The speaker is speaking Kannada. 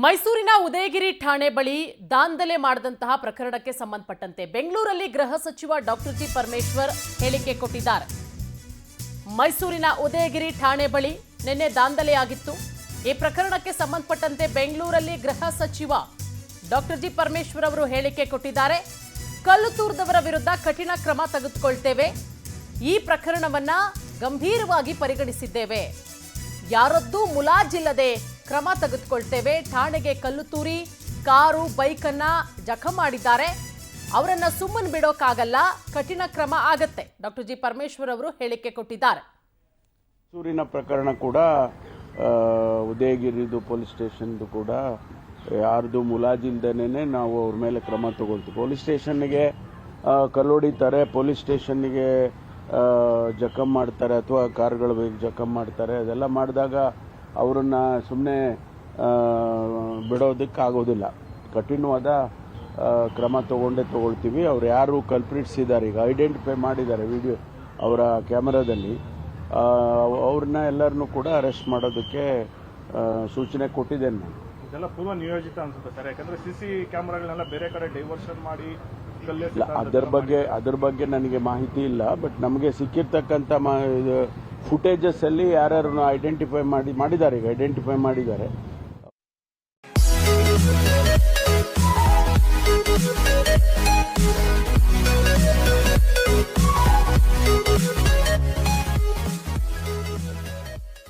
ಮೈಸೂರಿನ ಉದಯಗಿರಿ ಠಾಣೆ ಬಳಿ ದಾಂಧಲೆ ಮಾಡಿದಂತಹ ಪ್ರಕರಣಕ್ಕೆ ಸಂಬಂಧಪಟ್ಟಂತೆ ಬೆಂಗಳೂರಲ್ಲಿ ಗೃಹ ಸಚಿವ ಡಾಕ್ಟರ್ ಜಿ ಪರಮೇಶ್ವರ್ ಹೇಳಿಕೆ ಕೊಟ್ಟಿದ್ದಾರೆ. ಮೈಸೂರಿನ ಉದಯಗಿರಿ ಠಾಣೆ ಬಳಿ ನಿನ್ನೆ ದಾಂಧಲೆಯಾಗಿತ್ತು. ಈ ಪ್ರಕರಣಕ್ಕೆ ಸಂಬಂಧಪಟ್ಟಂತೆ ಬೆಂಗಳೂರಲ್ಲಿ ಗೃಹ ಸಚಿವ ಡಾಕ್ಟರ್ ಜಿ ಪರಮೇಶ್ವರ್ ಅವರು ಹೇಳಿಕೆ ಕೊಟ್ಟಿದ್ದಾರೆ. ಕಲ್ಲು ತೂರಿದವರ ವಿರುದ್ಧ ಕಠಿಣ ಕ್ರಮ ತೆಗೆದುಕೊಳ್ತೇವೆ. ಈ ಪ್ರಕರಣವನ್ನ ಗಂಭೀರವಾಗಿ ಪರಿಗಣಿಸಿದ್ದೇವೆ. ಯಾರದ್ದೂ ಮುಲಾಜಿಲ್ಲದೆ ಕ್ರಮ ತೆಗೆದುಕೊಳ್ತೇವೆ. ಠಾಣೆಗೆ ಕಲ್ಲು ತೂರಿ ಕಾರು ಬೈಕನ್ನ ಜಖಂ ಮಾಡಿದ್ದಾರೆ. ಅವರನ್ನ ಸುಮ್ಮನೆ ಬಿಡೋಕ್ಕಾಗಲ್ಲ, ಕಠಿಣ ಕ್ರಮ ಆಗತ್ತೆ. ಡಾಕ್ಟರ್ ಜಿ ಪರಮೇಶ್ವರ್ ಅವರು ಹೇಳಿಕೆ ಕೊಟ್ಟಿದ್ದಾರೆ. ಮೈಸೂರಿನ ಪ್ರಕರಣ ಕೂಡ ಉದಯಗಿರಿದು ಪೊಲೀಸ್ ಸ್ಟೇಷನ್ದು ಕೂಡ ಯಾರ್ದು ಮುಲಾಜಿಲ್ದೇನೆ ನಾವು ಅವ್ರ ಮೇಲೆ ಕ್ರಮ ತಗೊಳ್ತೀವಿ. ಪೊಲೀಸ್ ಸ್ಟೇಷನ್ಗೆ ಕಲ್ಲೊಡಿತಾರೆ, ಪೊಲೀಸ್ ಸ್ಟೇಷನ್ಗೆ ಜಖಂ ಮಾಡ್ತಾರೆ ಅಥವಾ ಕಾರ್ಗಳು ಜಖಂ ಮಾಡ್ತಾರೆ. ಅದೆಲ್ಲ ಮಾಡಿದಾಗ ಅವರನ್ನ ಸುಮ್ಮನೆ ಬಿಡೋದಕ್ಕಾಗೋದಿಲ್ಲ. ಕಠಿಣವಾದ ಕ್ರಮ ತಗೊಳ್ತೀವಿ. ಅವ್ರು ಯಾರು ಕಲ್ಪ್ರಿಟ್ಸ್ ಇದ್ದಾರೆ, ಈಗ ಐಡೆಂಟಿಫೈ ಮಾಡಿದ್ದಾರೆ ವಿಡಿಯೋ ಅವರ ಕ್ಯಾಮರಾದಲ್ಲಿ, ಅವ್ರನ್ನ ಎಲ್ಲರನ್ನೂ ಕೂಡ ಅರೆಸ್ಟ್ ಮಾಡೋದಕ್ಕೆ ಸೂಚನೆ ಕೊಟ್ಟಿದ್ದೇನೆ ನಾನು. ಇದೆಲ್ಲ ಪೂರ್ವ ನಿಯೋಜಿತ ಅನ್ಸುತ್ತೆ ಸರ್, ಯಾಕಂದ್ರೆ ಸಿಸಿ ಕ್ಯಾಮರಾಗಳನ್ನೆಲ್ಲ ಬೇರೆ ಕಡೆ ಡೈವರ್ಷನ್ ಮಾಡಿ ಅದ್ರ ಬಗ್ಗೆ ನನಗೆ ಮಾಹಿತಿ ಇಲ್ಲ. ಬಟ್ ನಮಗೆ ಸಿಕ್ಕಿರ್ತಕ್ಕಂಥ ಫುಟೇಜಸ್ ಅಲ್ಲಿ ಯಾರ್ಯಾರನ್ನು ಐಡೆಂಟಿಫೈ ಮಾಡಿದ್ದಾರೆ, ಈಗ ಐಡೆಂಟಿಫೈ ಮಾಡಿದ್ದಾರೆ.